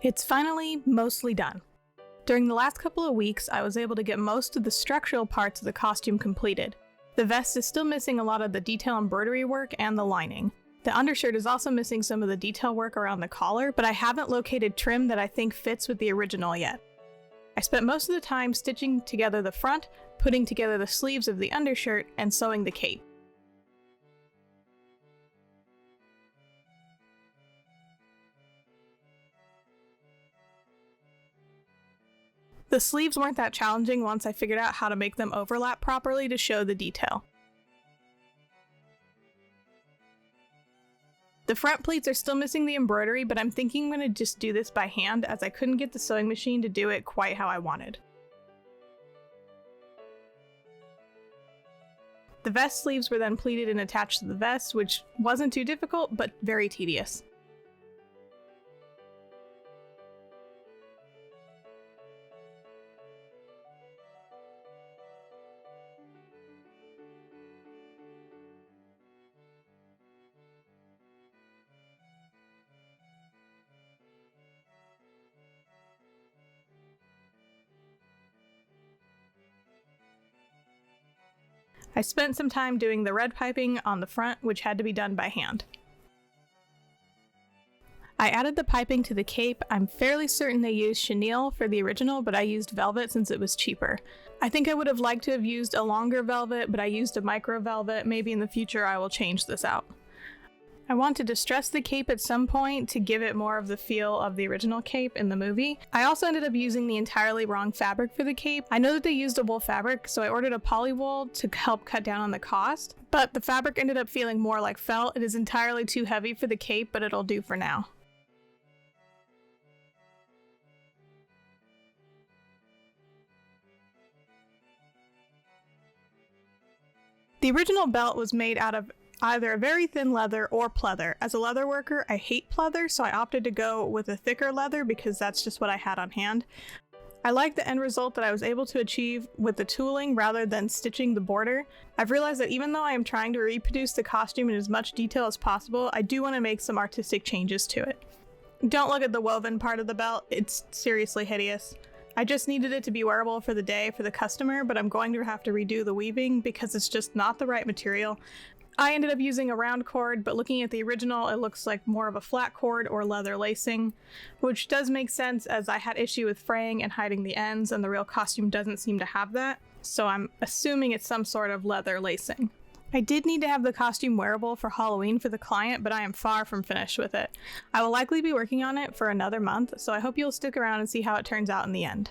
It's finally mostly done. During the last couple of weeks, I was able to get most of the structural parts of the costume completed. The vest is still missing a lot of the detail embroidery work and the lining. The undershirt is also missing some of the detail work around the collar, but I haven't located trim that I think fits with the original yet. I spent most of the time stitching together the front, putting together the sleeves of the undershirt, and sewing the cape. The sleeves weren't that challenging once I figured out how to make them overlap properly to show the detail. The front pleats are still missing the embroidery, but I'm thinking I'm going to just do this by hand as I couldn't get the sewing machine to do it quite how I wanted. The vest sleeves were then pleated and attached to the vest, which wasn't too difficult, but very tedious. I spent some time doing the red piping on the front, which had to be done by hand. I added the piping to the cape. I'm fairly certain they used chenille for the original, but I used velvet since it was cheaper. I think I would have liked to have used a longer velvet, but I used a micro velvet. Maybe in the future I will change this out. I want to distress the cape at some point to give it more of the feel of the original cape in the movie. I also ended up using the entirely wrong fabric for the cape. I know that they used a wool fabric, so I ordered a poly wool to help cut down on the cost, but the fabric ended up feeling more like felt. It is entirely too heavy for the cape, but it'll do for now. The original belt was made out of either a very thin leather or pleather. As a leather worker, I hate pleather, so I opted to go with a thicker leather because that's just what I had on hand. I like the end result that I was able to achieve with the tooling rather than stitching the border. I've realized that even though I am trying to reproduce the costume in as much detail as possible, I do want to make some artistic changes to it. Don't look at the woven part of the belt, it's seriously hideous. I just needed it to be wearable for the day for the customer, but I'm going to have to redo the weaving because it's just not the right material. I ended up using a round cord, but looking at the original, it looks like more of a flat cord or leather lacing, which does make sense as I had issue with fraying and hiding the ends, and the real costume doesn't seem to have that, so I'm assuming it's some sort of leather lacing. I did need to have the costume wearable for Halloween for the client, but I am far from finished with it. I will likely be working on it for another month, so I hope you'll stick around and see how it turns out in the end.